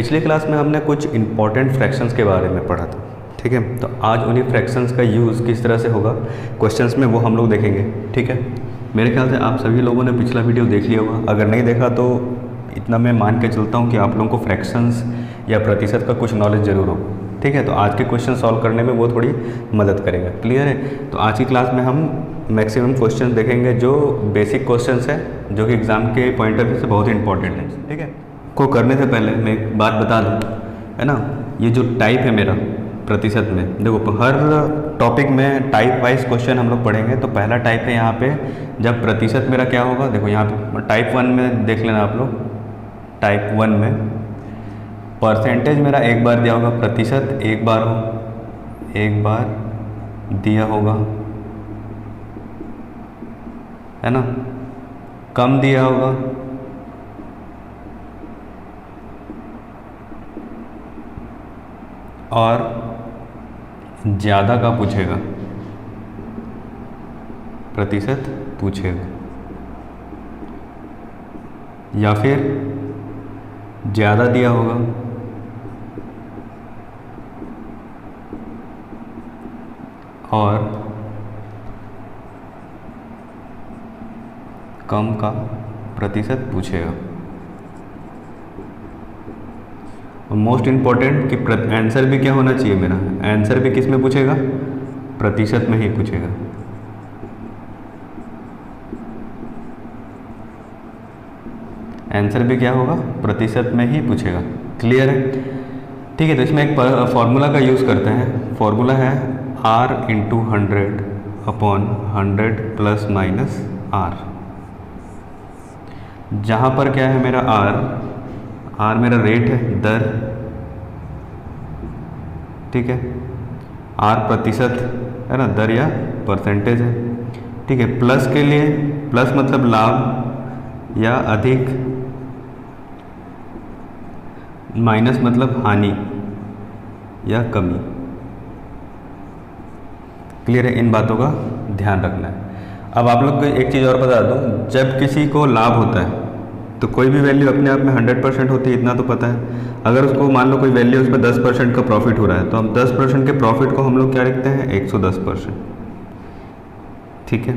पिछली क्लास में हमने कुछ इंपॉर्टेंट फ्रैक्शंस के बारे में पढ़ा था, ठीक है। तो आज उन्हीं फ्रैक्शंस का यूज़ किस तरह से होगा क्वेश्चंस में, वो हम लोग देखेंगे, ठीक है। मेरे ख्याल से आप सभी लोगों ने पिछला वीडियो देख लिया होगा। अगर नहीं देखा तो इतना मैं मान के चलता हूँ कि आप लोगों को फ्रैक्शंस या प्रतिशत का कुछ नॉलेज ज़रूर हो, ठीक है। तो आज के क्वेश्चन सॉल्व करने में वो थोड़ी मदद करेगा, क्लियर है। तो आज की क्लास में हम मैक्सिमम क्वेश्चन देखेंगे जो बेसिक क्वेश्चंस है, जो कि एग्ज़ाम के पॉइंट ऑफ व्यू से बहुत ही इंपॉर्टेंट है, ठीक है। को करने से पहले मैं एक बात बता दूँ, है ना, ये जो टाइप है मेरा प्रतिशत में, देखो हर टॉपिक में टाइप वाइज क्वेश्चन हम लोग पढ़ेंगे। तो पहला टाइप है यहाँ पे, जब प्रतिशत मेरा क्या होगा, देखो यहाँ पे टाइप 1 में देख लेना आप लोग। टाइप 1 में परसेंटेज मेरा एक बार दिया होगा, प्रतिशत एक बार दिया होगा, है ना, कम दिया होगा, और ज़्यादा का पूछेगा, प्रतिशत पूछेगा, या फिर ज़्यादा दिया होगा और कम का प्रतिशत पूछेगा। और मोस्ट इम्पॉर्टेंट कि आंसर भी क्या होना चाहिए, मेरा आंसर भी किस में पूछेगा, प्रतिशत में ही पूछेगा। आंसर भी क्या होगा, प्रतिशत में ही पूछेगा, क्लियर है, ठीक है। तो इसमें एक फॉर्मूला का यूज़ करते हैं। फॉर्मूला है R × 100/100 ± R। जहाँ पर क्या है मेरा R मेरा रेट है, दर, ठीक है। R प्रतिशत है ना, दर या परसेंटेज है, ठीक है। प्लस के लिए, प्लस मतलब लाभ या अधिक, माइनस मतलब हानि या कमी, क्लियर है। इन बातों का ध्यान रखना है। अब आप लोग को एक चीज़ और बता दूं, जब किसी को लाभ होता है तो कोई भी वैल्यू अपने आप में 100% होती है, इतना तो पता है। अगर उसको मान लो कोई वैल्यू, उस पर 10% का प्रॉफिट हो रहा है, तो हम 10% के प्रॉफिट को हम लोग क्या लिखते हैं, 110%, ठीक है।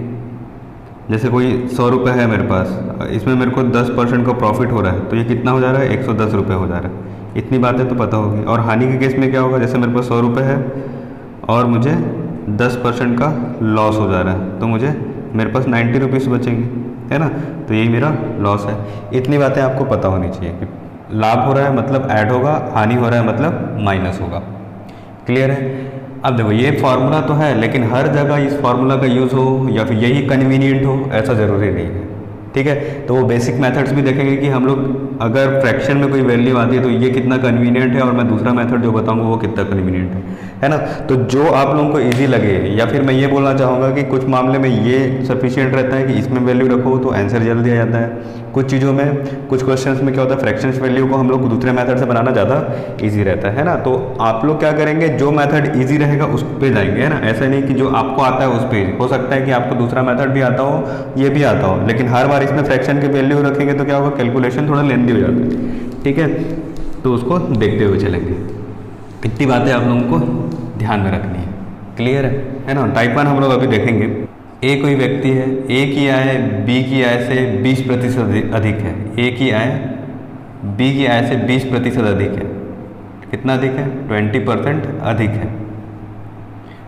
जैसे कोई 100 रुपये है मेरे पास, इसमें मेरे को 10% का प्रॉफिट हो रहा है, तो ये कितना हो जा रहा है, 110 रुपये हो जा रहा है। इतनी बातें तो पता होगी। और हानि के केस में क्या होगा, जैसे मेरे पास 100 रुपये है और मुझे 10% का लॉस हो जा रहा है, तो मेरे पास 90 रुपीज़ बचेंगे, है ना। तो यही मेरा लॉस है। इतनी बातें आपको पता होनी चाहिए कि लाभ हो रहा है मतलब ऐड होगा, हानि हो रहा है मतलब माइनस होगा, क्लियर है। अब देखो ये फार्मूला तो है, लेकिन हर जगह इस फार्मूला का यूज़ हो या फिर यही कन्वीनियंट हो, ऐसा ज़रूरी नहीं है, ठीक है। तो वो बेसिक मेथड्स भी देखेंगे कि हम लोग अगर फ्रैक्शन में कोई वैल्यू आती है तो ये कितना कन्वीनियंट है, और मैं दूसरा मेथड जो बताऊंगा वो कितना कन्वीनियंट है ना। तो जो आप लोगों को इजी लगे, या फिर मैं ये बोलना चाहूँगा कि कुछ मामले में ये सफिशिएंट रहता है कि इसमें वैल्यू रखो तो आंसर जल्दी आ जाता है। कुछ चीज़ों में, कुछ क्वेश्चंस में क्या होता है, फ्रैक्शंस वैल्यू को हम लोग दूसरे मेथड से बनाना ज़्यादा ईजी रहता है ना। तो आप लोग क्या करेंगे, जो मेथड ईजी रहेगा उस पर जाएंगे, है ना। ऐसा नहीं कि जो आपको आता है उस पर, हो सकता है कि आपको दूसरा मेथड भी आता हो, ये भी आता हो, लेकिन हर बार इसमें फ्रैक्शन की वैल्यू रखेंगे तो क्या होगा, कैलकुलेशन थोड़ा लेंदी हो जाता है, ठीक है। तो उसको देखते हुए चलेंगे। इतनी बातें आप लोगों को ध्यान में रखनी है, क्लियर है ना। टाइप 1 हम लोग अभी देखेंगे। ए कोई व्यक्ति है, ए की आय बी की आय से 20% अधिक है। ए की आय बी की आय से 20% अधिक है। कितना अधिक है, 20% अधिक है।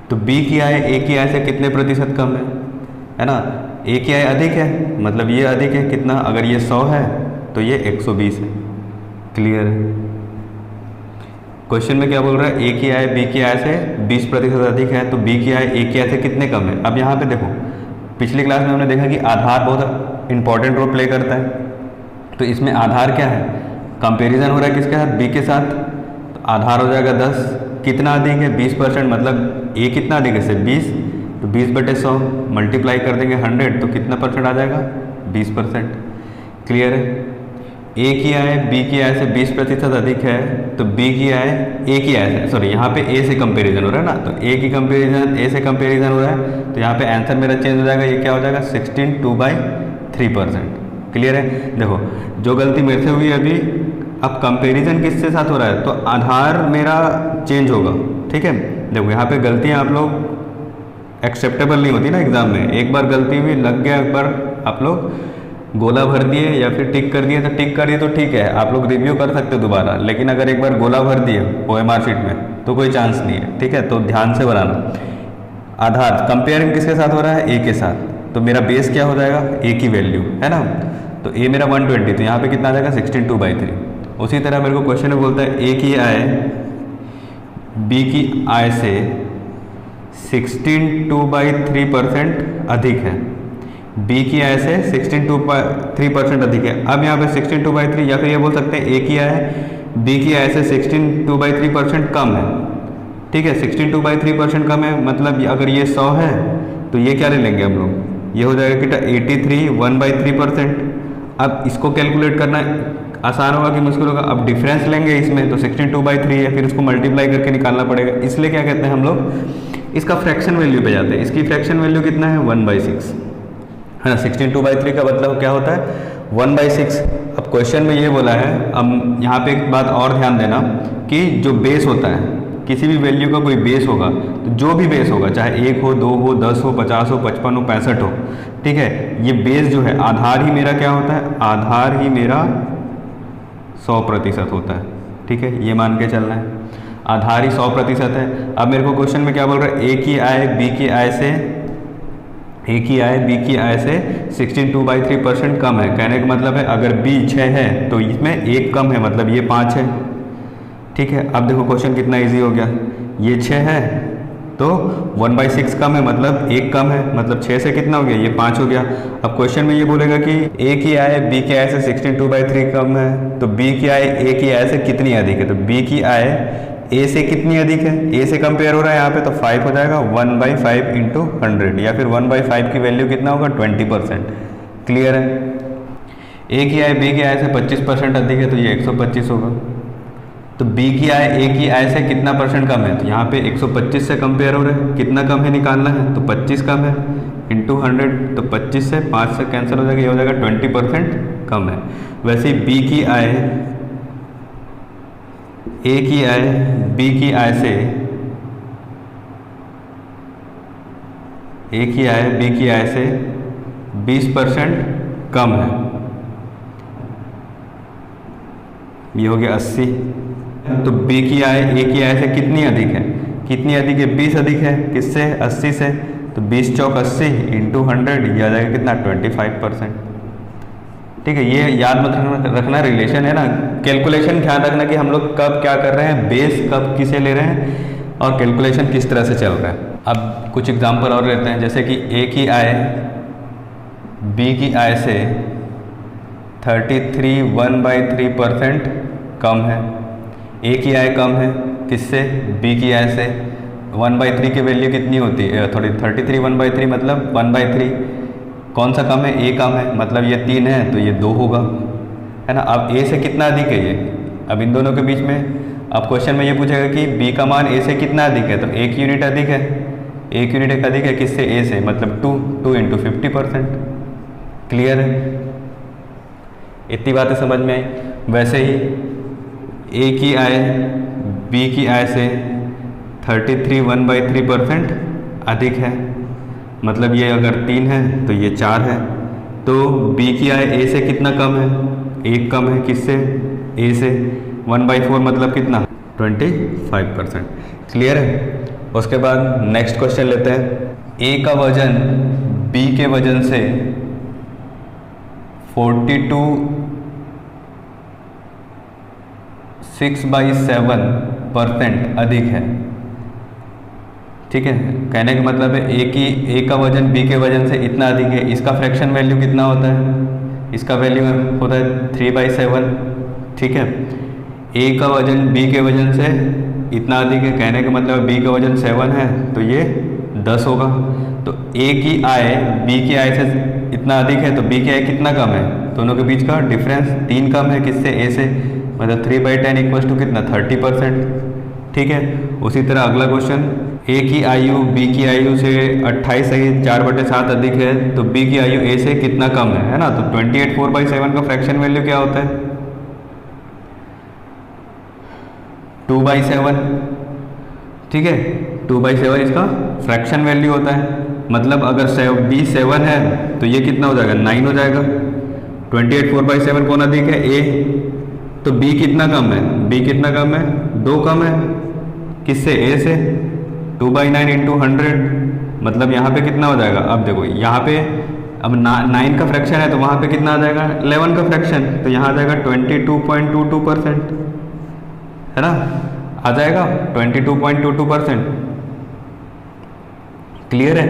तो बी की आय ए की आय से कितने प्रतिशत कम है ना। ए की आय अधिक है मतलब ये अधिक है, कितना, अगर ये 100 है तो ये 120 है, क्लियर है। क्वेश्चन में क्या बोल रहा है, ए की आय बी की आय से 20% अधिक है, तो बी की आय ए की आय से कितने कम है। अब यहाँ पे देखो, पिछली क्लास में हमने देखा कि आधार बहुत इंपॉर्टेंट रोल प्ले करता है। तो इसमें आधार क्या है, कंपैरिजन हो रहा है किसके साथ, बी के साथ। तो आधार हो जाएगा 10, कितना अधिक है, 20%, मतलब ए कितना अधिक है, 20, तो 20/100 मल्टीप्लाई कर देंगे 100, तो कितना परसेंट आ जाएगा, 20%, क्लियर है। ए की आय बी की आय से 20% अधिक है, तो बी की आय ए की आय से, सॉरी यहाँ पे ए से कंपैरिजन हो रहा है ना, तो ए की कंपैरिजन ए से कंपैरिजन हो रहा है, तो यहाँ पे आंसर मेरा चेंज हो जाएगा। ये क्या हो जाएगा, 16 2/3%, क्लियर है। देखो जो गलती मेरे से हुई अभी, अब कंपैरिजन किसके साथ हो रहा है, तो आधार मेरा चेंज होगा। ठीक है, देखो यहाँ पे गलतियाँ आप लोग एक्सेप्टेबल नहीं होती ना एग्ज़ाम में। एक बार गलती हुई लग गया, एक बार आप लोग गोला भर दिए या फिर टिक कर दिए, तो टिक कर दिए तो ठीक है, आप लोग रिव्यू कर सकते हो दोबारा। लेकिन अगर एक बार गोला भर दिए OMR शीट में तो कोई चांस नहीं है। ठीक है, तो ध्यान से बनाना। आधार कंपेयरिंग किसके साथ हो रहा है, ए के साथ, तो मेरा बेस क्या हो जाएगा, ए की वैल्यू है ना। तो ए मेरा 120, तो यहाँ पे कितना आ जाएगा 16/2/3। उसी तरह मेरे को क्वेश्चन में बोलता है ए की आय बी की आय से 16/3% अधिक है, बी की आय से 16/3% अधिक है। अब यहाँ पे 16/3 या फिर ये बोल सकते हैं ए की आय बी की आय से 16/3% कम है। ठीक है, 16/3% कम है, मतलब अगर ये 100 है तो ये क्या ले लेंगे हम लोग, ये हो जाएगा कितना 83 1/3%। अब इसको कैलकुलेट करना आसान होगा कि मुश्किल होगा। अब डिफरेंस लेंगे इसमें, तो 16/3 है, फिर उसको मल्टीप्लाई करके निकालना पड़ेगा। इसलिए क्या कहते हैं हम लोग, इसका फ्रैक्शन वैल्यू पे जाते हैं। इसकी फ्रैक्शन वैल्यू कितना है 1/6 है ना। 16/2/3 का मतलब क्या होता है 1/6। अब क्वेश्चन में ये बोला है, अब यहाँ पे एक बात और ध्यान देना कि जो बेस होता है, किसी भी वैल्यू का कोई बेस होगा, तो जो भी बेस होगा, चाहे 1 हो, 2 हो, 10 हो, 50 हो, 55 हो, 65 हो, ठीक है, ये बेस जो है, आधार ही मेरा क्या होता है, आधार ही मेरा 100% होता है। ठीक है, ये मान के चलना है, आधार ही 100% है। अब मेरे को क्वेश्चन में क्या बोल रहा है, ए की आय बी की आय से 16/2/3% कम है। कहने का मतलब है अगर बी 6 है तो इसमें 1 कम है, मतलब ये 5 है। ठीक है, अब देखो क्वेश्चन कितना इजी हो गया, ये 6 है तो 1/6 कम है, मतलब 1 कम है, मतलब 6 से कितना हो गया, ये 5 हो गया। अब क्वेश्चन में ये बोलेगा कि ए की आय बी की आय से 16/2/3 कम है, तो बी की आय ए की आय से कितनी अधिक है, तो बी की आय ए से कितनी अधिक है, ए से कंपेयर हो रहा है यहाँ पे, तो 5 हो जाएगा 1/5 × 100, या फिर 1/5 की वैल्यू कितना होगा 20%। क्लियर है, ए की आय बी की आय से 25% अधिक है, तो ये 125 होगा। तो बी की आय ए की आय से कितना % कम है, तो यहाँ पे 125 से कंपेयर हो रहा है, कितना कम है निकालना है, तो 25 कम है इंटू 100, तो 25 से 5 से कैंसिल हो जाएगा, ये हो जाएगा 20% कम है। वैसे ही बी की आय ए की आय बी की आय से ए की आय बी की आय से 20% कम है, ये हो गया 80। तो बी की आय ए की आय से कितनी अधिक है, कितनी अधिक है, 20 अधिक है, किससे 80 से, तो 20 चौक 80 इंटू 100, ये आ जाएगा कितना 25%। ठीक है, ये याद मत रखना, रिलेशन है ना, कैलकुलेशन ध्यान रखना कि हम लोग कब क्या कर रहे हैं, बेस कब किसे ले रहे हैं और कैलकुलेशन किस तरह से चल रहा है। अब कुछ एग्जांपल और लेते हैं, जैसे कि ए की आय बी की आय से 33 1/3% कम है। ए की आय कम है किससे, बी की आय से। 1/3 की वैल्यू कितनी होती है, थोड़ी 33 1/3 मतलब 1/3, कौन सा कम है, ए कम है, मतलब ये 3 है तो ये 2 होगा, है ना। अब ए से कितना अधिक है ये, अब इन दोनों के बीच में, अब क्वेश्चन में ये पूछेगा कि बी का मान ए से कितना अधिक है, तो 1 यूनिट अधिक है, 1 यूनिट अधिक है किससे, ए से, मतलब 2 × 50%। क्लियर है, इतनी बातें समझ में आई। वैसे ही ए की आय बी की आय से 33 1/3% अधिक है, मतलब ये अगर 3 है तो ये 4 है। तो बी की आय ए से कितना कम है, 1 कम है, किससे, ए से। 1/4 मतलब कितना 25%। क्लियर है। उसके बाद नेक्स्ट क्वेश्चन लेते हैं, ए का वजन बी के वजन से 42.6/7% अधिक है। ठीक है, कहने का मतलब है ए का वजन बी के वजन से इतना अधिक है, इसका फ्रैक्शन वैल्यू कितना होता है, इसका वैल्यू होता है 3/7। ठीक है, ए का वजन बी के वजन से इतना अधिक है, कहने का मतलब बी का वजन 7 है तो ये 10 होगा। तो ए की आय बी की आय से इतना अधिक है, तो बी की आय कितना कम है, दोनों के बीच का डिफरेंस 3 कम है, किससे, ए से, मतलब 3/10 = कितना 30%। ठीक है, उसी तरह अगला क्वेश्चन, ए की आयु बी की आयु से 28 सही 4/7 अधिक है, तो बी की आयु ए से कितना कम है ना। तो 28 4/7 का फ्रैक्शन वैल्यू क्या होता है, 2/7, ठीक है, 2/7 इसका फ्रैक्शन वैल्यू होता है। मतलब अगर B 7 है तो ये कितना हो जाएगा, 9 हो जाएगा। 28 4/7 कौन अधिक है, A। तो B कितना कम है, B कितना कम है, 2 कम है, किससे, A से। 2/9 × 100, मतलब यहाँ पे कितना हो जाएगा, अब देखो यहाँ पे अब 9 का फ्रैक्शन है तो वहाँ पे कितना आ जाएगा, 11 का फ्रैक्शन, तो यहाँ आ जाएगा 22.22%, है ना, आ जाएगा 22.22%। क्लियर है।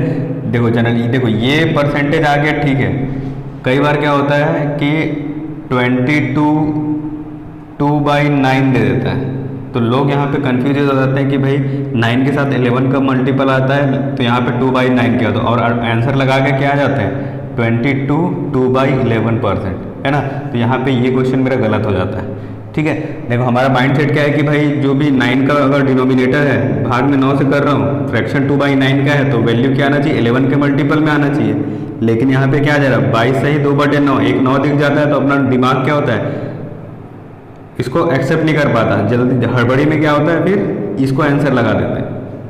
देखो जनरली देखो ये परसेंटेज आ गया, ठीक है। कई बार क्या होता है कि 22 2/9 दे देता है, तो लोग यहाँ पे कंफ्यूज हो जाते हैं कि भाई 9 के साथ 11 का मल्टीपल आता है तो यहाँ पे 2/9 क्या, तो और आंसर लगा के क्या आ जाते हैं 22 2/11%, है ना। तो यहाँ पे ये क्वेश्चन मेरा गलत हो जाता है, ठीक है। देखो हमारा माइंडसेट क्या है कि भाई जो भी 9 का अगर डिनोमिनेटर है, भाग में 9 से कर रहा हूँ, फ्रैक्शन 2/9 का है तो वैल्यू क्या आना चाहिए, 11 के मल्टीपल में आना चाहिए। लेकिन यहाँ पे क्या आ जा रहा है, 22 सही 2/9, एक 9 दिख जाता है तो अपना दिमाग क्या होता है, इसको एक्सेप्ट नहीं कर पाता, जल्दी हड़बड़ी में क्या होता है, फिर इसको आंसर लगा देते हैं।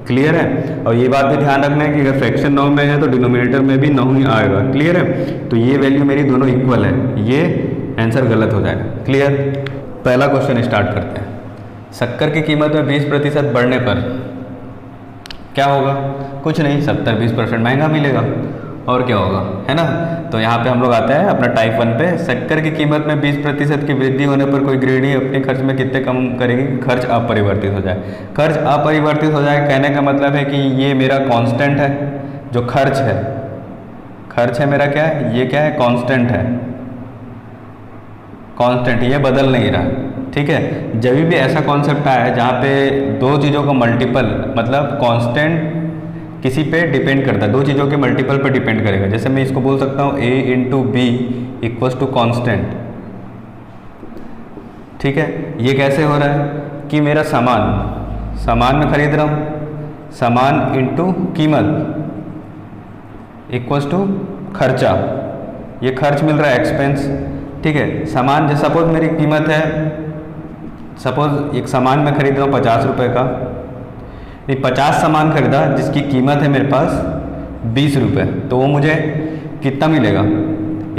क्लियर है। और ये बात भी ध्यान रखना है कि अगर फ्रैक्शन 9 में है तो डिनोमिनेटर में भी 9 ही आएगा। क्लियर है। तो ये वैल्यू मेरी दोनों इक्वल है, ये आंसर गलत हो जाएगा। क्लियर। पहला क्वेश्चन स्टार्ट करते हैं। शक्कर की कीमत में 20% बढ़ने पर क्या होगा, कुछ नहीं, 70-20% महंगा मिलेगा, और क्या होगा, है ना। तो यहाँ पे हम लोग आते हैं अपना टाइप 1 पे। शक्कर की कीमत में 20% की वृद्धि होने पर कोई गृहिणी अपने खर्च में कितने कम करेगी, खर्च अपरिवर्तित हो जाए। खर्च अपरिवर्तित हो जाए कहने का मतलब है कि ये मेरा कांस्टेंट है, जो खर्च है, खर्च है मेरा क्या है, ये क्या है, कांस्टेंट है, कांस्टेंट, ये बदल नहीं रहा। ठीक है। जब भी ऐसा कॉन्सेप्ट आया है जहाँ पे दो चीज़ों का मल्टीपल, मतलब कांस्टेंट किसी पे डिपेंड करता है, दो चीज़ों के मल्टीपल पे डिपेंड करेगा। जैसे मैं इसको बोल सकता हूँ a × b = कांस्टेंट। ठीक है। ये कैसे हो रहा है कि मेरा सामान में खरीद रहा हूँ, सामान इंटू कीमत = खर्चा, ये खर्च मिल रहा है, एक्सपेंस। ठीक है। सामान, जैसे सपोज मेरी कीमत है, सपोज एक सामान मैं खरीद रहा हूँ 50 रुपये का, ये 50 सामान खरीदा जिसकी कीमत है मेरे पास 20 रुपये, तो वो मुझे कितना मिलेगा,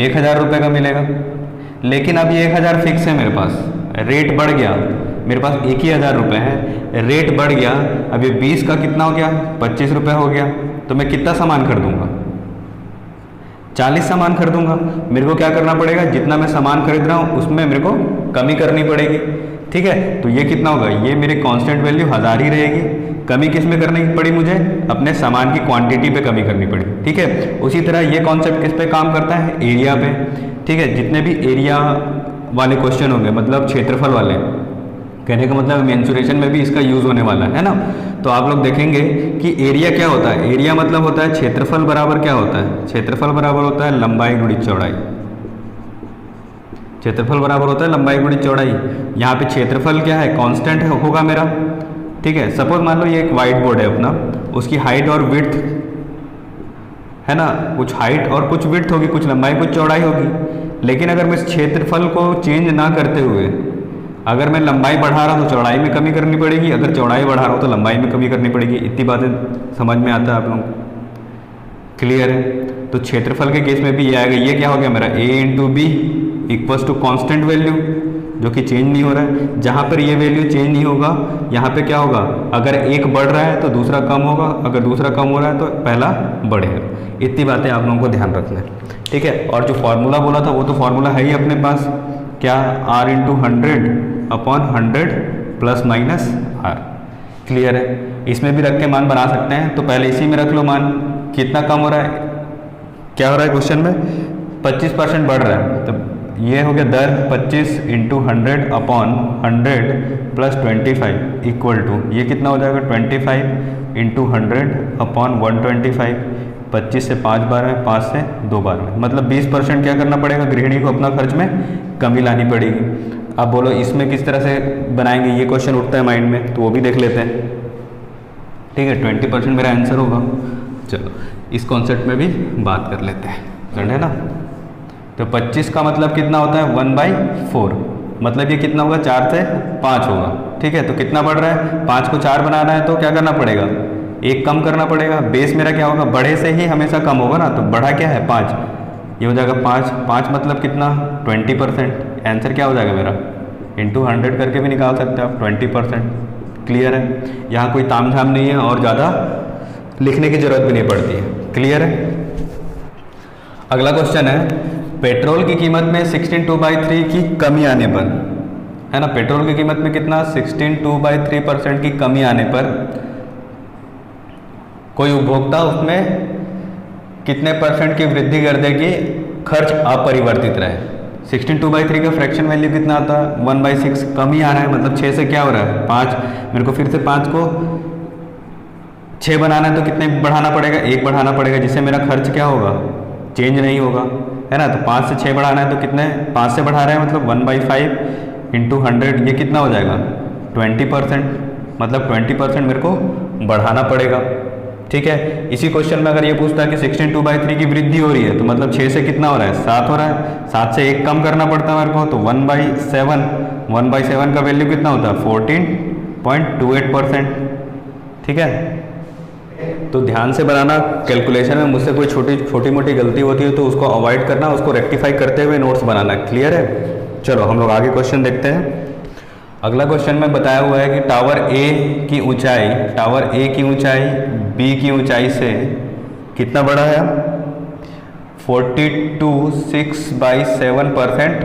1000 रुपये का मिलेगा। लेकिन अब ये 1000 फिक्स है मेरे पास, रेट बढ़ गया, मेरे पास 1000 रुपये है, रेट बढ़ गया, अब ये 20 का कितना हो गया, 25 रुपये हो गया, तो मैं कितना सामान खरीदूंगा, 40 सामान खरीदूंगा। मेरे को क्या करना पड़ेगा, जितना मैं सामान खरीद रहा हूँ उसमें मेरे को कमी करनी पड़ेगी। ठीक है। तो ये कितना होगा, ये मेरी कांस्टेंट वैल्यू 1000 ही रहेगी। कमी किस में करनी पड़ी, मुझे अपने सामान की क्वांटिटी पे कमी करनी पड़ी। ठीक है। उसी तरह ये कॉन्सेप्ट किस पे काम करता है, एरिया पे। ठीक है। जितने भी एरिया वाले क्वेश्चन होंगे, मतलब क्षेत्रफल वाले, कहने का मतलब मेंसुरेशन में भी इसका यूज होने वाला है ना। तो आप लोग देखेंगे कि एरिया क्या होता है, एरिया मतलब होता है क्षेत्रफल बराबर क्या होता है, क्षेत्रफल बराबर होता है लंबाई गुणित चौड़ाई। क्षेत्रफल बराबर होता है लंबाई गुणित चौड़ाई। यहाँ पे क्षेत्रफल क्या है, कांस्टेंट होगा मेरा। ठीक है। सपोज मान लो ये एक वाइट बोर्ड है अपना, उसकी हाइट और विड्थ है ना, कुछ हाइट और कुछ विड्थ होगी, कुछ लंबाई कुछ चौड़ाई होगी। लेकिन अगर मैं इस क्षेत्रफल को चेंज ना करते हुए अगर मैं लंबाई बढ़ा रहा हूँ तो चौड़ाई में कमी करनी पड़ेगी, अगर चौड़ाई बढ़ा रहा हूँ तो लंबाई में कमी करनी पड़ेगी। इतनी बातें समझ में आता है आप लोगों को, क्लियर है। तो क्षेत्रफल के केस में भी ये आएगा, ये क्या हो गया मेरा a × b = कांस्टेंट वैल्यू, जो कि चेंज नहीं हो रहा है। जहाँ पर ये वैल्यू चेंज नहीं होगा, यहाँ पे क्या होगा, अगर एक बढ़ रहा है तो दूसरा कम होगा, अगर दूसरा कम हो रहा है तो पहला बढ़ेगा। इतनी बातें आप लोगों को ध्यान रखना है। ठीक है। और जो फॉर्मूला बोला था वो तो फॉर्मूला है ही अपने पास, क्या, r × 100/100 ± r। क्लियर है। इसमें भी रख के मान बना सकते हैं, तो पहले इसी में रख लो मान। कितना कम हो रहा है, क्या हो रहा है क्वेश्चन में, 25% बढ़ रहा है, तो ये हो गया दर 25 × 100/100 + 25 = ये कितना हो जाएगा, 25 × 100/125। 25 से 5 बार में, 5 से 2 बार में, मतलब 20% क्या करना पड़ेगा, गृहिणी को अपना खर्च में कमी लानी पड़ेगी। अब बोलो इसमें किस तरह से बनाएंगे, ये क्वेश्चन उठता है माइंड में, तो वो भी देख लेते हैं। ठीक है। 20% मेरा आंसर होगा। चलो इस कॉन्सेप्ट में भी बात कर लेते हैं, है ना। तो 25 का मतलब कितना होता है, 1/4, मतलब ये कितना होगा, 4 से 5 होगा। ठीक है, तो कितना बढ़ रहा है, 5 को 4 बनाना है तो क्या करना पड़ेगा, 1 कम करना पड़ेगा। बेस मेरा क्या होगा, बड़े से ही हमेशा कम होगा ना, तो बढ़ा क्या है 5, ये हो जाएगा 5 मतलब कितना 20%। आंसर क्या हो जाएगा मेरा, इंटू 100 करके भी निकाल सकते हो आप 20%। क्लियर है, यहाँ कोई ताम झाम नहीं है और ज़्यादा लिखने की ज़रूरत भी नहीं पड़ती है। क्लियर है। अगला क्वेश्चन है, पेट्रोल की कीमत में 16/3 की कमी आने पर, है ना, पेट्रोल की कीमत में कितना 16/3% की कमी आने पर कोई उपभोक्ता उसमें कितने % की वृद्धि कर दे कि खर्च अपरिवर्तित रहे। 16/3 का फ्रैक्शन वैल्यू कितना आता है, 1/6। कमी आ रहा है मतलब 6 से क्या हो रहा है 5, मेरे को फिर से 5 को 6 बनाना है तो कितने बढ़ाना पड़ेगा, 1 बढ़ाना पड़ेगा, जिससे मेरा खर्च क्या होगा, चेंज नहीं होगा, है ना। तो 5 से 6 बढ़ाना है तो कितने, 5 से बढ़ा रहे हैं मतलब 1/5 इंटू 100, ये कितना हो जाएगा 20%, मतलब 20% मेरे को बढ़ाना पड़ेगा। ठीक है, इसी क्वेश्चन में अगर ये पूछता है कि 16/3 की वृद्धि हो रही है तो मतलब 6 से कितना हो रहा है 7 हो रहा है, 7 से 1 कम करना पड़ता है मेरे को, तो 1/7 का वैल्यू कितना होता है 14.28%। ठीक है, तो ध्यान से बनाना, कैलकुलेशन में मुझसे कोई छोटी मोटी गलती होती है तो उसको अवॉइड करना, उसको रेक्टिफाई करते हुए नोट्स बनाना। क्लियर है। चलो हम लोग आगे क्वेश्चन देखते हैं। अगला क्वेश्चन में बताया हुआ है कि टावर ए की ऊंचाई बी की ऊंचाई से कितना बड़ा है, 42.6/7%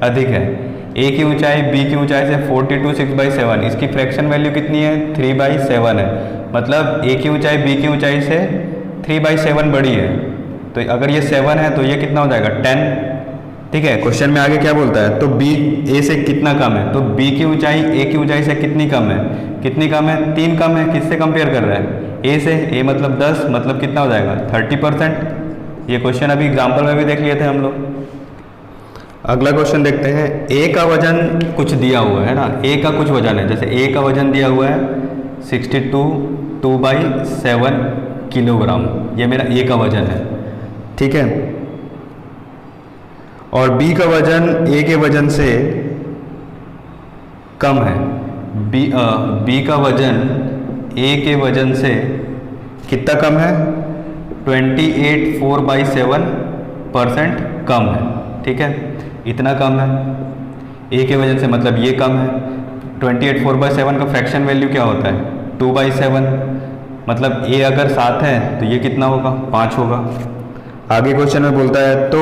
अधिक है। ए की ऊंचाई बी की ऊंचाई से 42.6/7, इसकी फ्रैक्शन वैल्यू कितनी है 3/7 है, मतलब ए की ऊंचाई बी की ऊंचाई से 3/7 बड़ी है। तो अगर ये 7 है तो ये कितना हो जाएगा 10। ठीक है, क्वेश्चन में आगे क्या बोलता है, तो बी ए से कितना कम है, तो बी की ऊंचाई ए की ऊंचाई से कितनी कम है, 3 कम है। किससे कंपेयर कर रहा है, ए से, ए मतलब 10, मतलब कितना हो जाएगा 30%। ये क्वेश्चन अभी एग्जाम्पल में भी देख लिए थे हम लोग। अगला क्वेश्चन देखते हैं, ए का वजन कुछ दिया हुआ है ना, ए का कुछ वजन है, जैसे ए का वजन दिया हुआ है 62/7 किलोग्राम, ये मेरा ए का वजन है। ठीक है, और बी का वजन ए के वजन से कम है, बी का वजन ए के वजन से कितना कम है 28.4/7% कम है। ठीक है, इतना कम है ए के वजन से, मतलब ये कम है। 28.4/7 का फ्रैक्शन वैल्यू क्या होता है 2/7, मतलब ए अगर 7 है तो ये कितना होगा 5 होगा। आगे क्वेश्चन में बोलता है, तो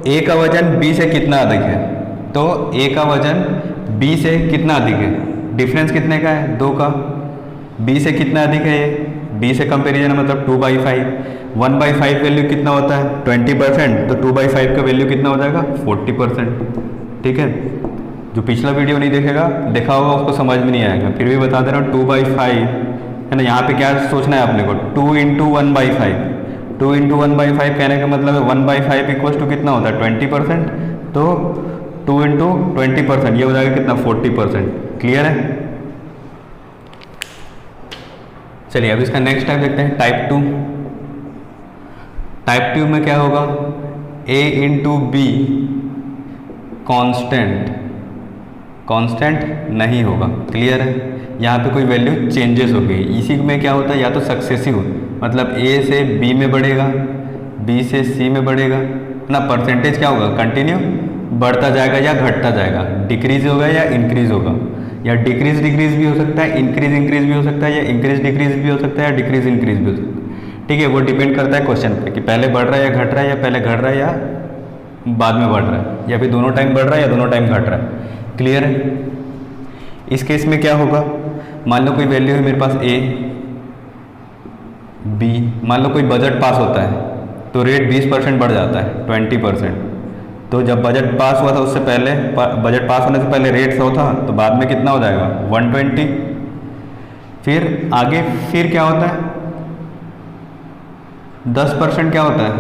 ए का वजन बी से कितना अधिक है, तो ए का वजन बी से कितना अधिक है, डिफरेंस कितने का है 2 का, बी से कितना अधिक है, ये बी से कंपेरिजन मतलब 2/5, 1/5 वैल्यू कितना होता है 20%, तो 2/5 का वैल्यू कितना हो जाएगा 40%। ठीक है, जो पिछला वीडियो नहीं देखा होगा उसको समझ में नहीं आएगा, फिर भी बता दे रहा हूँ 2/5 है ना। यहाँ पे क्या सोचना है आपने को 2 × 1/5, 2 × 1/5 कहने का मतलब है 1/5 इक्वल टू कितना होता है 20%, तो 2 × 20% ये हो जाएगा कितना 40%। क्लियर है। चलिए अब इसका नेक्स्ट टाइप देखते हैं, टाइप 2। टाइप 2 में क्या होगा, a × b कांस्टेंट नहीं होगा। क्लियर है, यहाँ पे कोई वैल्यू चेंजेस हो गई। इसी में क्या होता है, या तो सक्सेसिव, मतलब a से b में बढ़ेगा, b से c में बढ़ेगा ना, परसेंटेज क्या होगा कंटिन्यू बढ़ता जाएगा या घटता जाएगा, डिक्रीज होगा या इंक्रीज होगा, या डिक्रीज भी हो सकता है, इंक्रीज भी हो सकता है, या इंक्रीज डिक्रीज भी हो सकता है, या डिक्रीज इंक्रीज भी हो सकता है। ठीक है, वो डिपेंड करता है क्वेश्चन पे कि पहले बढ़ रहा है या घट रहा है, या पहले घट रहा है या बाद में बढ़ रहा है, या फिर दोनों टाइम बढ़ रहा है या दोनों टाइम घट रहा है। क्लियर है। इस केस में क्या होगा, मान लो कोई वैल्यू है मेरे पास a b, मान लो कोई बजट पास होता है तो रेट 20% बढ़ जाता है 20%। तो जब बजट पास हुआ था उससे पहले, बजट पास होने से पहले रेट 100 था, तो बाद में कितना हो जाएगा 120। फिर आगे फिर क्या होता है 10% क्या होता है,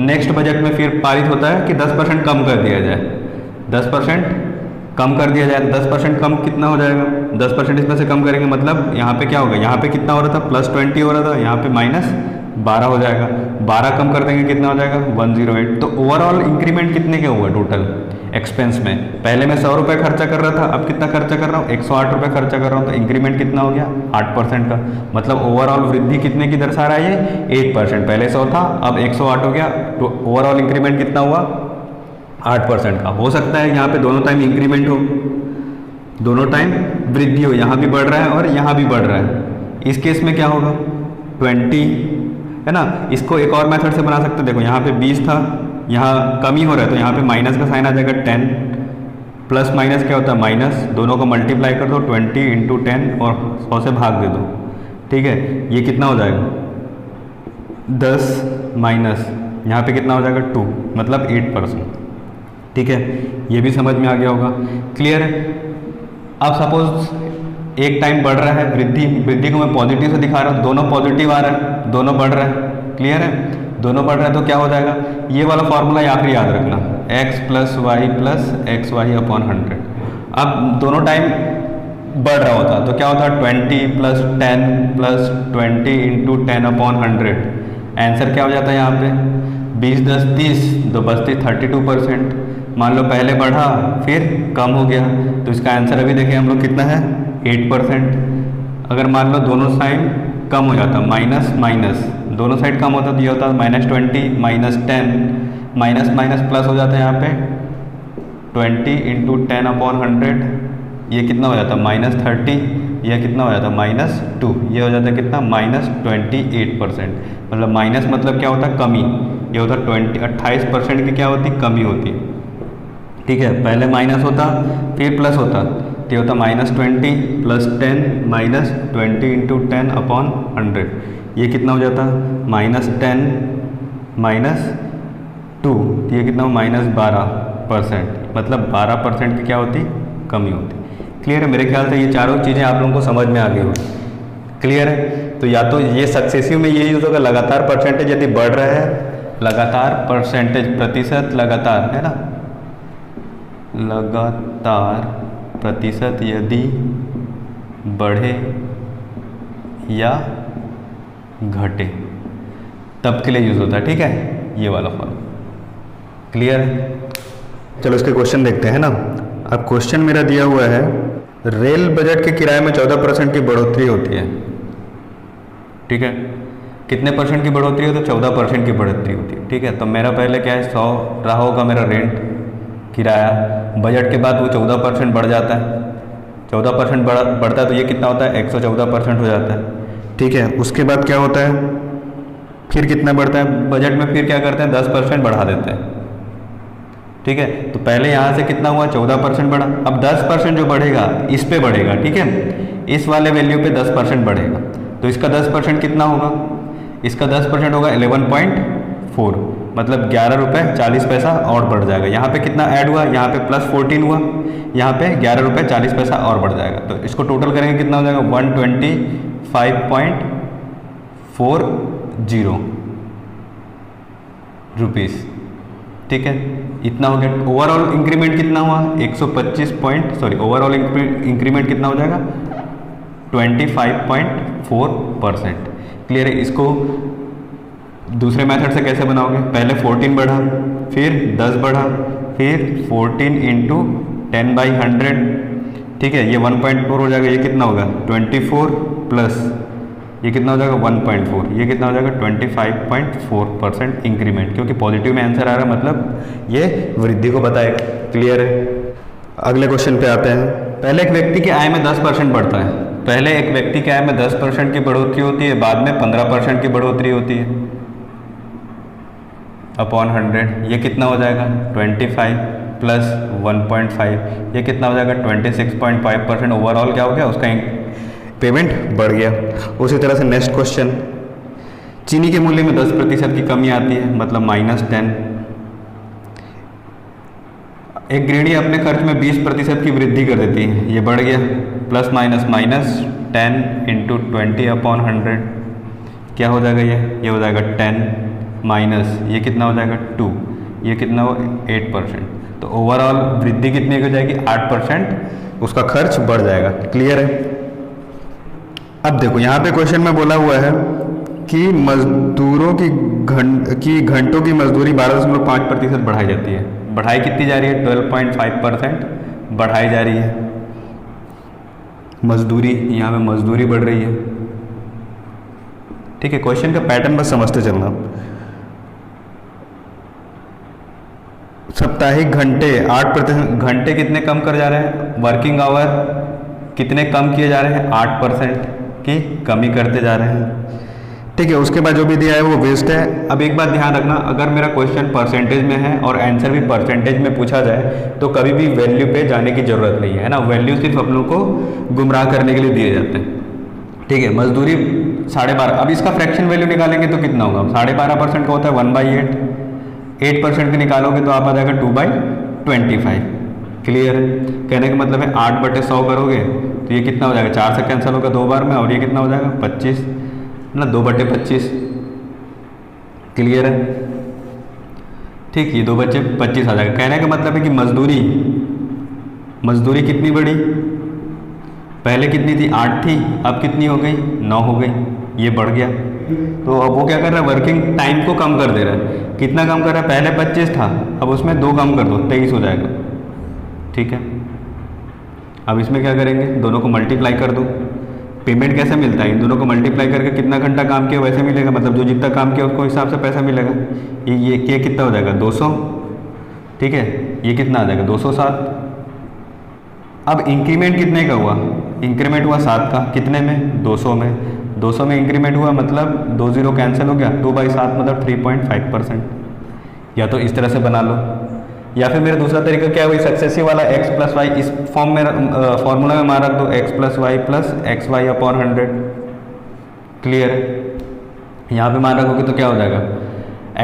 नेक्स्ट बजट में फिर पारित होता है कि 10% कम कर दिया जाए, 10% कम कर दिया जाए। 10% कम कितना हो जाएगा, 10% इसमें से कम करेंगे मतलब यहाँ पे क्या होगा, यहाँ पे कितना हो रहा था +20 हो रहा था, यहाँ पे 12 हो जाएगा, 12 कम कर देंगे कितना हो जाएगा 108। तो ओवरऑल इंक्रीमेंट कितने के हुआ टोटल एक्सपेंस में? पहले मैं 100 रुपये खर्चा कर रहा था, अब कितना खर्चा कर रहा हूँ 108 रुपये खर्चा कर रहा हूँ, तो इंक्रीमेंट कितना हो गया 8% का। मतलब ओवरऑल वृद्धि कितने की दर्शा रहा है ये 8%। पहले 100 था अब 108 हो गया, तो ओवरऑल इंक्रीमेंट कितना हुआ 8% का। हो सकता है यहाँ पे दोनों टाइम इंक्रीमेंट हो, दोनों टाइम वृद्धि हो, यहाँ भी बढ़ रहा है और यहाँ भी बढ़ रहा है। इस केस में क्या होगा 20 है ना। इसको एक और मेथड से बना सकते हैं, देखो यहाँ पे 20 था, यहाँ कमी हो रहा है तो यहाँ पे माइनस का साइन आ जाएगा 10, प्लस माइनस क्या होता है माइनस, दोनों को मल्टीप्लाई कर दो 20 इंटू 10 और 100 से भाग दे दो, ठीक है। ये कितना हो जाएगा 10 माइनस यहाँ पे कितना हो जाएगा 2, मतलब 8%, ठीक है। ये भी समझ में आ गया होगा, क्लियर है। अब सपोज एक टाइम बढ़ रहा है, वृद्धि को मैं पॉजिटिव से दिखा रहा हूँ, दोनों पॉजिटिव आ रहा है, दोनों बढ़ रहा है, क्लियर है। दोनों बढ़ रहा है तो क्या हो जाएगा, ये वाला फॉर्मूला आखिरी याद रखना, x plus y plus x y upon 100। अब दोनों टाइम बढ़ रहा होता तो क्या होता 20 plus 10 plus 20 into 10 upon 100। Answer क्या हो जाता है यहाँ पे 20 10 30, तो बचती 32%। मान लो पहले बढ़ा फिर कम हो गया, तो इसका आंसर अभी देखें हम लोग कितना है 8%। अगर मान लो दोनों साइड कम हो जाता, माइनस माइनस दोनों साइड कम होता तो ये होता -20 -10, माइनस माइनस प्लस हो जाता है यहाँ पे 20 इंटू 10 अपॉन 100। ये कितना हो जाता -30, यह कितना हो जाता -2, ये हो जाता है कितना -28%। मतलब माइनस मतलब क्या होता है कमी, ये होता 28% की क्या होती कमी होती, ठीक है। पहले माइनस होता फिर प्लस होता, तो ये होता -20 प्लस 10 -20 इंटू 10 अपॉन 100। ये कितना हो जाता -10 -2, ये कितना हो -12%, मतलब 12% की क्या होती कमी होती। क्लियर है, मेरे ख्याल से ये चारों चीज़ें आप लोगों को समझ में आ गई होगी, क्लियर है। तो या तो ये सक्सेसिव में ये यूज़ होगा, लगातार परसेंटेज यदि बढ़ रहा है, लगातार परसेंटेज प्रतिशत लगातार है ना, लगातार प्रतिशत यदि बढ़े या घटे तब के लिए यूज़ होता है, ठीक है, ये वाला फॉर्म, क्लियर है। चलो इसके क्वेश्चन देखते हैं ना। अब क्वेश्चन मेरा दिया हुआ है रेल बजट के किराए में 14% की बढ़ोतरी होती है, ठीक है। कितने परसेंट की बढ़ोतरी हो तो 14% की बढ़ोतरी होती है, ठीक है। तो मेरा पहले क्या है 100 रहा होगा मेरा रेंट किराया, बजट के बाद वो 14% बढ़ जाता है, 14% बढ़ता है तो ये कितना होता है 114% हो जाता है, ठीक है। उसके बाद क्या होता है फिर कितना बढ़ता है बजट में, फिर क्या करते हैं 10% बढ़ा देते हैं, ठीक है। तो पहले यहाँ से कितना हुआ 14% बढ़ा, अब 10% जो बढ़ेगा इस पे बढ़ेगा, ठीक है, इस वाले वैल्यू पे 10% बढ़ेगा, तो इसका 10% कितना होगा, इसका 10% होगा 11.4, मतलब 11 रुपये 40 पैसा और बढ़ जाएगा। यहाँ पे कितना ऐड हुआ, यहाँ पे प्लस 14 हुआ, यहाँ पे 11 रुपये 40 पैसा और बढ़ जाएगा, तो इसको टोटल करेंगे कितना हो जाएगा 125.40 रुपीज़, ठीक है। इतना हो गया। ओवरऑल इंक्रीमेंट कितना हुआ 125 ओवरऑल इंक्रीमेंट कितना हो जाएगा 25.4%, क्लियर है। इसको दूसरे मेथड से कैसे बनाओगे, पहले 14 बढ़ा फिर 10 बढ़ा फिर 14 इंटू 10/100, ठीक है, ये 1.4 हो जाएगा, ये कितना होगा 24 प्लस ये कितना हो जाएगा 1.4, ये कितना हो जाएगा 25.4% इंक्रीमेंट, क्योंकि पॉजिटिव में आंसर आ रहा है मतलब ये वृद्धि को बताएगा, क्लियर है। अगले क्वेश्चन पे आते हैं। पहले एक व्यक्ति की आय में 10% बढ़ता है, पहले एक व्यक्ति की आय में 10% की बढ़ोतरी होती है, बाद में 15% की बढ़ोतरी होती है अपॉन 100, ये कितना हो जाएगा 25 प्लस 1.5, ये कितना हो जाएगा 26.5%। ओवरऑल क्या हो गया उसका पेमेंट बढ़ गया। उसी तरह से नेक्स्ट क्वेश्चन, चीनी के मूल्य में 10% की कमी आती है, मतलब -10। एक गृहिणी अपने खर्च में 20% की वृद्धि कर देती है, ये बढ़ गया, प्लस माइनस -10 इंटू 20/100, क्या हो जाएगा ये हो जाएगा 10 माइनस ये कितना हो जाएगा 2, ये कितना हो 8%। तो ओवरऑल वृद्धि कितनी हो जाएगी 8%, उसका खर्च बढ़ जाएगा, क्लियर है। अब देखो यहाँ पे क्वेश्चन में बोला हुआ है कि मजदूरों की घंटों की मजदूरी 12.5% बढ़ाई जाती है। बढ़ाई कितनी जा रही है? 12.5% बढ़ाई जा रही है मजदूरी, यहाँ पे मजदूरी बढ़ रही है। ठीक है, क्वेश्चन का पैटर्न बस समझते चलना। साप्ताहिक घंटे 8% घंटे कितने कम कर जा रहे हैं? वर्किंग आवर कितने कम किए जा रहे हैं? 8% की कमी करते जा रहे हैं। ठीक है, उसके बाद जो भी दिया है वो वेस्ट है। अब एक बात ध्यान रखना, अगर मेरा क्वेश्चन परसेंटेज में है और आंसर भी परसेंटेज में पूछा जाए तो कभी भी वैल्यू पे जाने की जरूरत नहीं है ना। वैल्यू सिर्फ हम लोग को गुमराह करने के लिए दिए जाते हैं। ठीक है, मजदूरी 12.5। अब इसका फ्रैक्शन वैल्यू निकालेंगे तो कितना होगा? 12.5% का होता है 1/8। 8% की निकालोगे तो आप आ जाएगा 2/25। क्लियर है? कहने का मतलब है 8/100 करोगे तो ये कितना हो जाएगा? 4 से कैंसिल होगा 2 बार में, और ये कितना हो जाएगा? 25 ना, 2/25। क्लियर है? ठीक, ये 2/25 आ जाएगा। कहने का मतलब है कि मजदूरी कितनी बढ़ी? पहले कितनी थी? 8 थी, अब कितनी हो गई? 9 हो गई। ये बढ़ गया। तो अब वो क्या कर रहा है? वर्किंग टाइम को कम कर दे रहा है। कितना कम कर रहा है? पहले 25 था, अब उसमें 2 कम कर दो, 23 हो जाएगा। ठीक है, अब इसमें क्या करेंगे? दोनों को मल्टीप्लाई कर दो। पेमेंट कैसे मिलता है? इन दोनों को मल्टीप्लाई करके कितना घंटा काम किया वैसे मिलेगा, मतलब जो जितना काम किया उसको हिसाब से पैसा मिलेगा। ये कितना हो जाएगा? 200। ठीक है, ये कितना आ जाएगा? 207। अब इंक्रीमेंट कितने का हुआ? इंक्रीमेंट हुआ 7 का। कितने में? 200 में। 200 में इंक्रीमेंट हुआ मतलब 2 0 कैंसिल हो गया, 2/7 मतलब 3.5%। या तो इस तरह से बना लो, या फिर मेरा दूसरा तरीका क्या है? वही सक्सेसिव वाला x + y इस फॉर्म में फॉर्मूला में मार रख दो, x + y + xy/100। क्लियर है? यहाँ पे मान रखोगे तो क्या हो जाएगा?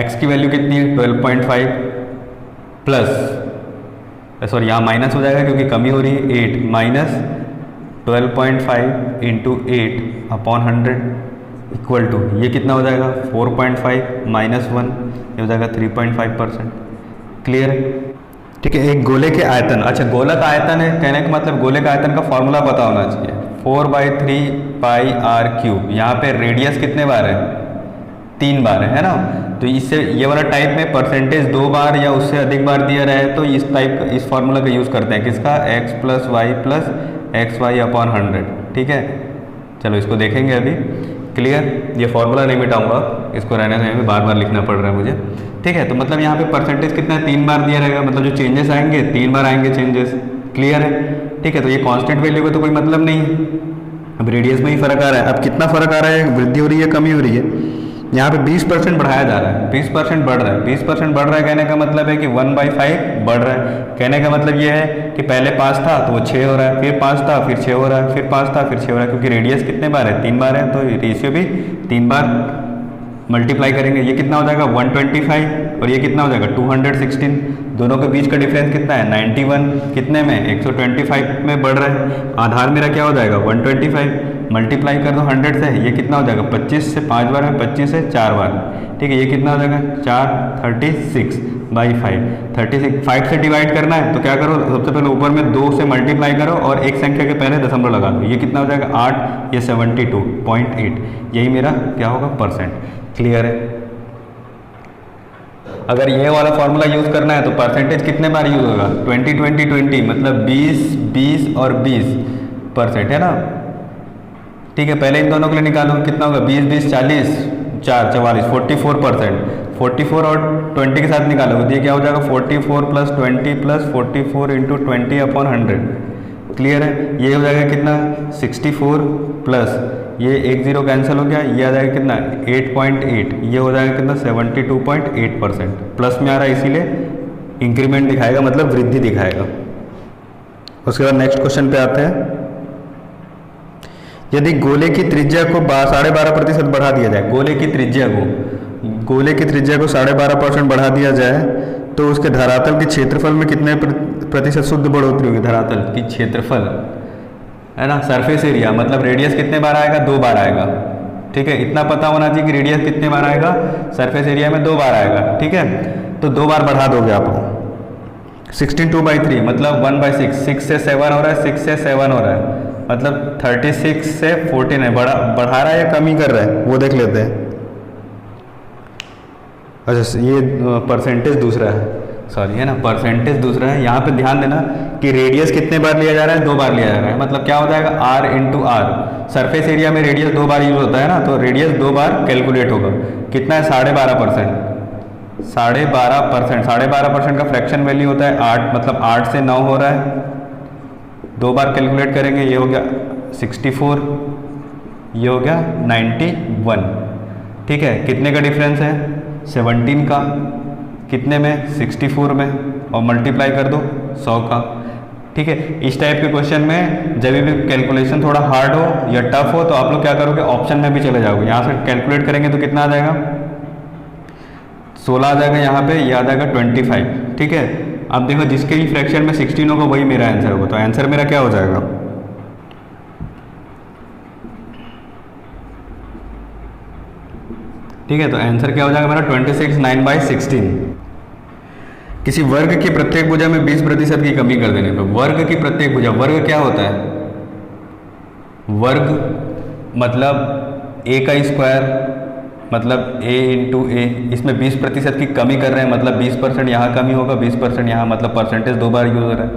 x की वैल्यू कितनी है? 12.5 प्लस, सॉरी यहाँ माइनस हो जाएगा क्योंकि कमी हो रही है, 8 माइनस 12.5 × 8/100 इक्वल टू ये कितना हो जाएगा? 4.5 - 1 ये हो जाएगा 3.5%। क्लियर है? ठीक है, एक गोले के आयतन, अच्छा गोला का आयतन है, कहने का मतलब गोले का आयतन का फॉर्मूला पता होना चाहिए। 4/3πr³। यहाँ पे रेडियस कितने बार है? 3 बार है ना। तो इससे ये वाला टाइप में परसेंटेज 2 बार या उससे अधिक बार दिया रहे तो इस टाइप इस फॉर्मूला का यूज़ करते हैं। किसका? x + y + xy/100। ठीक है, चलो इसको देखेंगे अभी। क्लियर? ये फॉर्मूला नहीं मिटाऊंगा, इसको रहने में बार बार लिखना पड़ रहा है मुझे। ठीक है, तो मतलब यहाँ पे परसेंटेज कितना है? 3 बार दिया रहेगा, मतलब जो चेंजेस आएंगे 3 बार आएंगे चेंजेस। क्लियर है? ठीक है, तो ये कांस्टेंट वैल्यू का तो कोई मतलब नहीं है। अब रेडियस में ही फर्क आ रहा है। अब कितना फर्क आ रहा है? वृद्धि हो रही है, कमी हो रही है? यहाँ पे 20% बढ़ाया जा रहा है, 20% बढ़ रहा है। 20% बढ़ रहा है कहने का मतलब है कि 1/5 बढ़ रहा है। कहने का मतलब ये है कि पहले 5 था तो वो 6 हो रहा है, फिर 5 था फिर 6 हो रहा है, फिर 5 था फिर 6 हो रहा है, क्योंकि रेडियस कितने बार है? 3 बार है, तो रेशियो भी 3 बार मल्टीप्लाई करेंगे। ये कितना हो जाएगा? 125, और ये कितना हो जाएगा? 216। दोनों के बीच का डिफरेंस कितना है? 91। कितने में? 125 में बढ़ रहा है। आधार मेरा क्या हो जाएगा? 125। मल्टीप्लाई कर दो 100 से, ये कितना हो जाएगा? 25 से 5 बार है, 25 से 4 बार। ठीक है, ये कितना हो जाएगा? 36/5। 36 5 से डिवाइड करना है तो क्या करो? सबसे पहले ऊपर में 2 से मल्टीप्लाई करो और एक संख्या के पहले दशमलव लगा दो। ये कितना हो जाएगा? 8, ये 72.8। यही मेरा क्या होगा? परसेंट। क्लियर है? अगर ये वाला फॉर्मूला यूज़ करना है तो परसेंटेज कितने बार यूज़ होगा? 20 20 20, मतलब 20 20 और 20% है ना। ठीक है, पहले इन दोनों के लिए निकालो, कितना होगा? 20 20 40 4 44 44%। 44 और 20 के साथ निकालोगे तो ये क्या हो जाएगा? 44 + 20 + 44 × 20/100। क्लियर है? ये हो जाएगा कितना? 64 प्लस ये 1 0 कैंसिल हो गया, ये आ जाएगा कितना? 8.8। ये हो जाएगा कितना? 72.8%। प्लस में आ रहा है इसीलिए इंक्रीमेंट दिखाएगा, मतलब वृद्धि दिखाएगा। उसके बाद नेक्स्ट क्वेश्चन पे आते हैं। यदि गोले की त्रिज्या को 12.5% बढ़ा दिया जाए, गोले की त्रिज्या को 12.5% बढ़ा दिया जाए तो उसके धरातल के क्षेत्रफल में कितने प्रतिशत शुद्ध बढ़ोतरी होगी? धरातल की क्षेत्रफल है ना, सरफेस एरिया, मतलब रेडियस कितने बार आएगा? 2 बार आएगा। ठीक है, इतना पता होना चाहिए कि रेडियस कितने बार आएगा? सरफेस एरिया में 2 बार आएगा। ठीक है, तो 2 बार बढ़ा दोगे आप। 16 2/3 मतलब 1/6। 6 से 7 हो रहा है, 6 से 7 हो रहा है, मतलब 36 से 14 है। बढ़ा रहा है या कमी कर रहा है वो देख लेते हैं। अच्छा ये परसेंटेज दूसरा है, सॉरी है ना, परसेंटेज दूसरा है। यहाँ पे ध्यान देना कि रेडियस कितने बार लिया जा रहा है, 2 बार लिया जा रहा है। मतलब क्या हो जाएगा, r into r, surface area में रेडियस 2 बार यूज होता है ना, तो रेडियस 2 बार कैलकुलेट होगा। कितना है, 12.5%, 12.5% का फ्रैक्शन वैल्यू होता है 8, मतलब 8 से 9 हो रहा है, 2 बार कैलकुलेट करेंगे, ये हो गया 64, ये हो गया 91। ठीक है, कितने का डिफरेंस है, 17 का, कितने में, 64 में, और मल्टीप्लाई कर दो 100 का। ठीक है, इस टाइप के क्वेश्चन में जब भी कैलकुलेशन थोड़ा हार्ड हो या टफ हो तो आप लोग क्या करोगे, ऑप्शन में भी चले जाओगे। यहाँ से कैलकुलेट करेंगे तो कितना आ जाएगा, 16 आ जाएगा, यहाँ पे ये आ जाएगा 25। ठीक है, अब देखो जिसके भी फ्रैक्शन में 16 होगा वही मेरा आंसर होगा, तो आंसर मेरा क्या हो जाएगा, ठीक है, तो आंसर क्या हो जाएगा मेरा 26 9/16। किसी वर्ग की प्रत्येक भुजा में 20% की कमी कर देने पर, वर्ग की प्रत्येक भुजा, वर्ग क्या होता है, वर्ग मतलब a का स्क्वायर, मतलब a इंटू ए, इसमें 20% की कमी कर रहे हैं, मतलब 20% यहाँ कमी होगा, 20% यहाँ, मतलब परसेंटेज 2 बार यूज हो रहा है।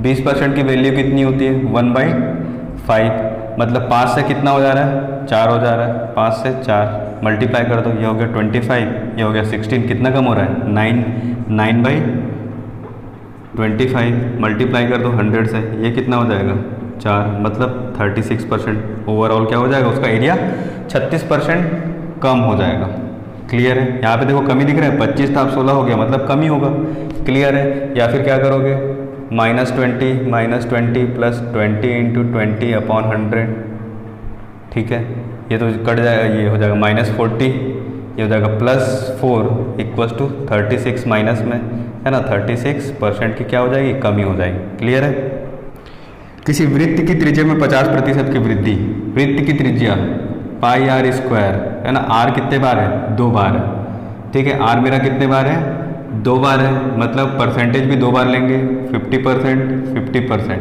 20% की वैल्यू कितनी होती है, 1/5, मतलब 5 से कितना हो जा रहा है, 4 हो जा रहा है, 5 से 4 मल्टीप्लाई कर दो, ये हो गया 25, ये हो गया 16, कितना कम हो रहा है, 9/25 मल्टीप्लाई कर दो 100 से, ये कितना हो जाएगा, 4, मतलब 36%। ओवरऑल क्या हो जाएगा, उसका एरिया 36% कम हो जाएगा। क्लियर है, यहाँ पे देखो कमी दिख रहा है, 25 था अब 16 हो गया, मतलब कमी होगा। क्लियर है, या फिर क्या करोगे, -20 प्लस 20 इंटू 20/100। ठीक है, ये तो कट जाएगा, ये हो जाएगा -40, ये हो जाएगा +4 = 36 माइनस में, है ना, 36% की क्या हो जाएगी, कमी हो जाएगी। क्लियर है। किसी वृत्त की त्रिज्या में 50% की वृद्धि, वृत्त की त्रिज्या πr², है ना, r कितने बार है, 2 बार है। ठीक है, r मेरा कितने बार है, 2 बार है, मतलब परसेंटेज भी 2 बार लेंगे, 50%।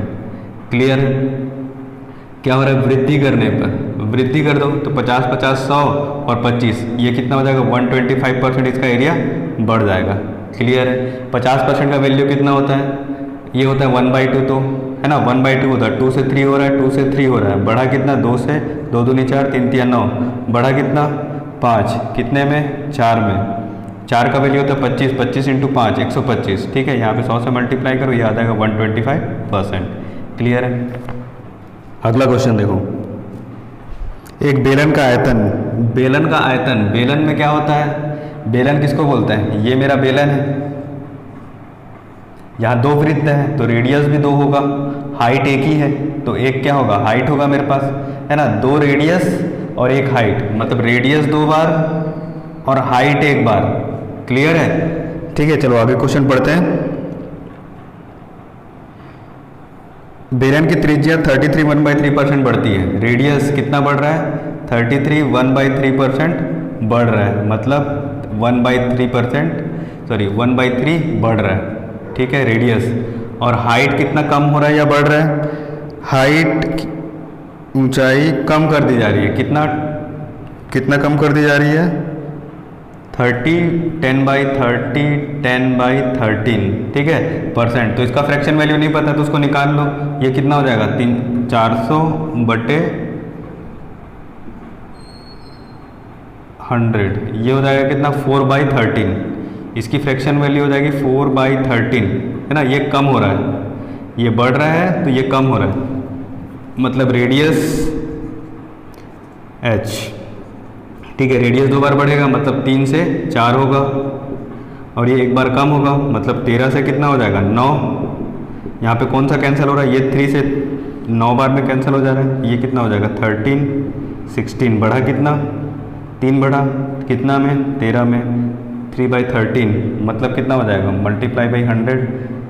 क्लियर है, क्या हो रहा है, वृद्धि करने पर, वृद्धि कर दो तो 50 50 100 और 25, ये कितना हो जाएगा, 125% इसका एरिया बढ़ जाएगा। क्लियर है, 50% का वैल्यू कितना होता है, ये होता है 1/2, तो है ना, 1/2 होता है, 2 से 3 हो रहा है, 2 से 3 हो रहा है, बढ़ा कितना, 2 से 2 दूनी 4, 3 3 9, बढ़ा कितना 5, कितने में, 4 में, 4 का वैल्यू होता है 25, 25 इंटू 5 125। ठीक है, यहाँ पे 100 से मल्टीप्लाई करो, ये आ जाएगा 125%। क्लियर है। अगला क्वेश्चन देखो, एक बेलन का आयतन, बेलन का आयतन, बेलन में क्या होता है, बेलन किसको बोलते हैं, ये मेरा बेलन है, यहाँ 2 वृत्त है तो रेडियस भी 2 होगा, हाइट एक ही है तो एक क्या होगा, हाइट होगा मेरे पास, है ना, 2 रेडियस और 1 हाइट, मतलब रेडियस 2 बार और हाइट 1 बार। क्लियर है। ठीक है, चलो आगे क्वेश्चन पढ़ते हैं। बेलन की त्रिज्या 33 1/3% बढ़ती है, रेडियस कितना बढ़ रहा है, 33 1/3% बढ़ रहा है, मतलब 1/3 बढ़ रहा है। ठीक है, रेडियस, और हाइट कितना कम हो रहा है या बढ़ रहा है, हाइट ऊंचाई कम कर दी जा रही है, कितना कम कर दी जा रही है, 30 10/30 10/13। ठीक है, परसेंट, तो इसका फ्रैक्शन वैल्यू नहीं पता तो उसको निकाल लो, ये कितना हो जाएगा, 400/100, ये हो जाएगा कितना, 4/13, इसकी फ्रैक्शन वैल्यू हो जाएगी 4/13, है ना, ये कम हो रहा है, ये बढ़ रहा है तो ये कम हो रहा है, मतलब रेडियस h। ठीक है, रेडियस 2 बार बढ़ेगा, मतलब 3 से 4 होगा, और ये 1 बार कम होगा, मतलब 13 से कितना हो जाएगा, 9। यहाँ पे कौन सा कैंसिल हो रहा है, ये 3 से 9 बार में कैंसिल हो जा रहा है, ये कितना हो जाएगा, 13 16, बढ़ा कितना, 3 बढ़ा कितना में, 13 में, 3/13, मतलब कितना हो जाएगा, मल्टीप्लाई बाई 100,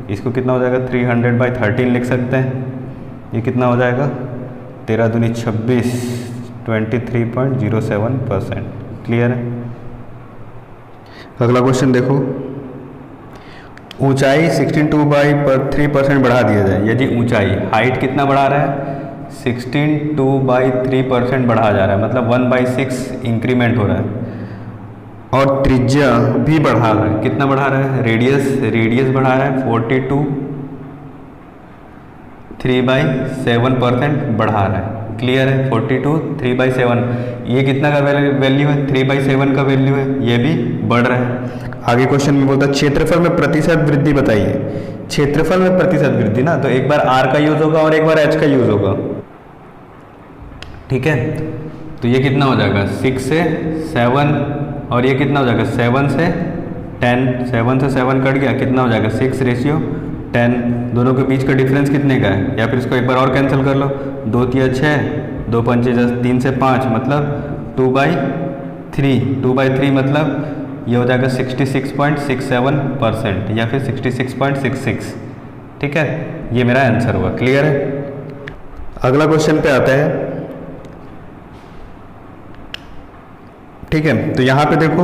इसको कितना हो जाएगा, 300/13 लिख सकते हैं, ये कितना हो जाएगा, 13 दूनी 26, 23.07%। क्लियर है। अगला क्वेश्चन देखो, ऊंचाई 16/3% बढ़ा दिया जाए, यदि ऊंचाई, हाइट कितना बढ़ा रहा है, 16/3% बढ़ा जा रहा है, मतलब 1/6 इंक्रीमेंट हो रहा है, और त्रिज्या भी बढ़ा रहा है। कितना बढ़ा रहा है? रेडियस बढ़ा रहा है 42 3/7% बढ़ा रहा है। क्लियर है? 42 3/7, ये कितना का वैल्यू है? 3/7 का वैल्यू है, ये भी बढ़ रहा है। आगे क्वेश्चन में बोलता है क्षेत्रफल में प्रतिशत वृद्धि बताइए। क्षेत्रफल में प्रतिशत वृद्धि ना, तो एक बार r का यूज होगा और एक बार h का यूज होगा। ठीक है, तो ये कितना हो जाएगा? 6 से 7, और ये कितना हो जाएगा? 7 से 10, 7 से 7 कट गया, कितना हो जाएगा? 6:10। दोनों के बीच का डिफरेंस कितने का है? या फिर इसको एक बार और कैंसिल कर लो, 2 × 6, 2 × 5 = 3 से 5, मतलब 2/3। 2/3 मतलब ये हो जाएगा 66.67% या फिर 66.66। ठीक है, ये मेरा आंसर हुआ। क्लियर है? अगला क्वेश्चन पे आते हैं। ठीक है, तो यहाँ पे देखो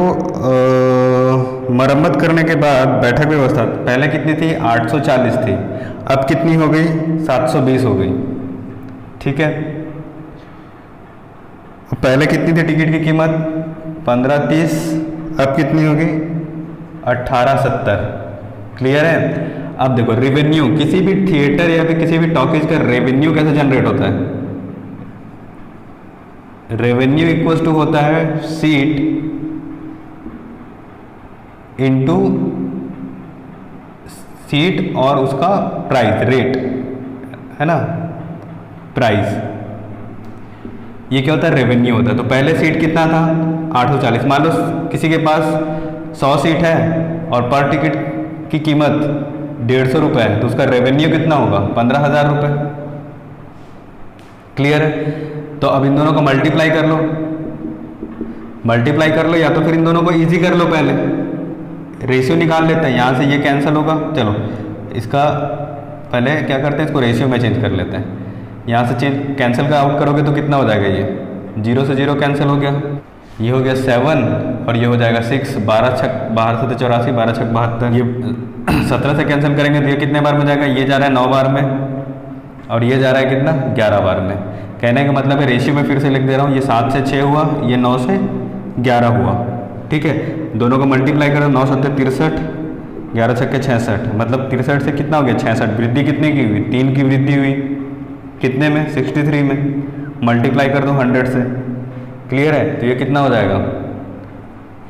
मरम्मत करने के बाद बैठक व्यवस्था पहले कितनी थी? 840 थी, अब कितनी हो गई? 720 हो गई। ठीक है, पहले कितनी थी टिकट की कीमत? 1530, अब कितनी हो गई? 1870। क्लियर है? अब देखो रेवेन्यू, किसी भी थिएटर या फिर किसी भी टॉकीज का रेवेन्यू कैसे जनरेट होता है? रेवेन्यू इक्वल्स टू होता है सीट इंटू सीट और उसका प्राइस, रेट है ना, प्राइस। ये क्या होता है? रेवेन्यू होता है। तो पहले सीट कितना था? 840। मान लो किसी के पास 100 सीट है और पर टिकट की कीमत 150 रुपये है, तो उसका रेवेन्यू कितना होगा? 15,000 रुपये। क्लियर है? तो अब इन दोनों को मल्टीप्लाई कर लो, या तो फिर इन दोनों को इजी कर लो। पहले रेशियो निकाल लेते हैं, यहाँ से ये कैंसिल होगा। चलो इसका पहले क्या करते हैं, इसको रेशियो में चेंज कर लेते हैं। यहाँ से कैंसिल का आउट करोगे तो कितना हो जाएगा? ये 0 से 0 कैंसिल हो गया, ये हो गया 7 और ये हो जाएगा 6। 12 छक 12 से 84, 12 छक 72। ये 17 से कैंसिल करेंगे तो ये कितने बार में जाएगा? ये जा रहा है 9 बार में और ये जा रहा है कितना? 11 बार में। कहने का मतलब है, रेशियो में फिर से लिख दे रहा हूँ, ये 7 से 6 हुआ, ये 9 से 11 हुआ। ठीक है, दोनों को मल्टीप्लाई करो, 9 × 7 = 63, 11 × 6 = 66, मतलब 63 से कितना हो गया? 66। वृद्धि कितने की हुई? 3 की वृद्धि हुई। कितने में? 63 में। मल्टीप्लाई कर दो 100 से। क्लियर है? तो ये कितना हो जाएगा?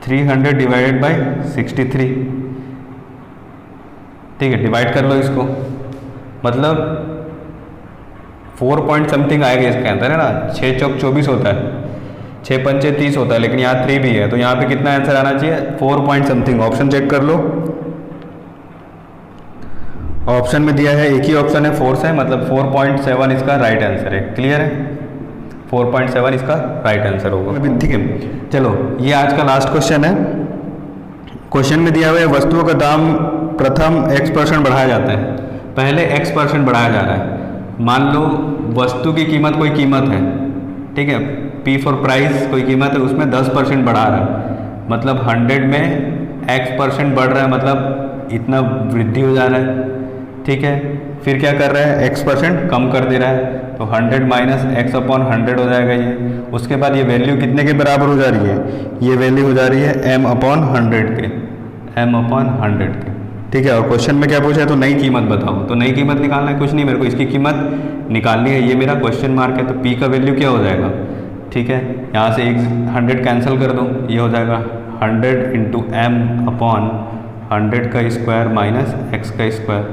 300 / 63। ठीक है, डिवाइड कर लो इसको, मतलब 4 पॉइंट समथिंग आएगा इसके अंदर, है ना। 6 × 4 = 24 होता है, 6 × 5 = 30 होता है, लेकिन यहाँ 3 भी है, तो यहाँ पे कितना आंसर आना चाहिए? 4 पॉइंट समथिंग। ऑप्शन चेक कर लो, ऑप्शन में दिया है, एक ही ऑप्शन है 4 से, मतलब 4.7 इसका राइट आंसर है। क्लियर है? 4.7 इसका राइट आंसर होगा। ठीक है, चलो ये आज का लास्ट क्वेश्चन है। क्वेश्चन में दिया हुआ है वस्तुओं का दाम प्रथम X% बढ़ाया जाता है। पहले X% बढ़ाया जा रहा है। मान लो वस्तु की कीमत, कोई कीमत है, ठीक है, P फॉर प्राइस कोई कीमत है, उसमें 10% बढ़ा रहा है, मतलब 100 में X% बढ़ रहा है, मतलब इतना वृद्धि हो जा रहा है। ठीक है, फिर क्या कर रहा है? X% कम कर दे रहा है, तो 100 - X/100 हो जाएगा ये। उसके बाद ये वैल्यू कितने के बराबर हो जा रही है? ये वैल्यू हो जा रही है M/100 के, M/100 के। ठीक है, और क्वेश्चन में क्या पूछा है? तो नई कीमत बताओ। तो नई कीमत निकालना है, कुछ नहीं, मेरे को इसकी कीमत निकालनी है, ये मेरा क्वेश्चन मार्क है। तो P का वैल्यू क्या हो जाएगा? ठीक है, यहाँ से 100 कैंसिल कर दो, ये हो जाएगा 100 × M/100 का स्क्वायर माइनस X का स्क्वायर।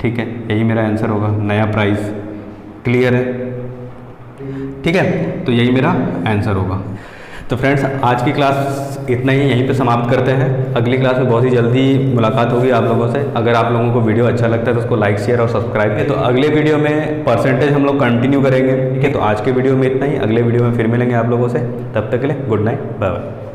ठीक है, यही मेरा आंसर होगा, नया प्राइस। क्लियर है? ठीक है, तो यही मेरा आंसर होगा। तो फ्रेंड्स, आज की क्लास इतना ही, यहीं पे समाप्त करते हैं। अगली क्लास में बहुत ही जल्दी मुलाकात होगी आप लोगों से। अगर आप लोगों को वीडियो अच्छा लगता है तो उसको लाइक, शेयर और सब्सक्राइब करें। तो अगले वीडियो में परसेंटेज हम लोग कंटिन्यू करेंगे। ठीक है, तो आज के वीडियो में इतना ही, अगले वीडियो में फिर मिलेंगे आप लोगों से। तब तक के लिए गुड नाइट, बाय बाय।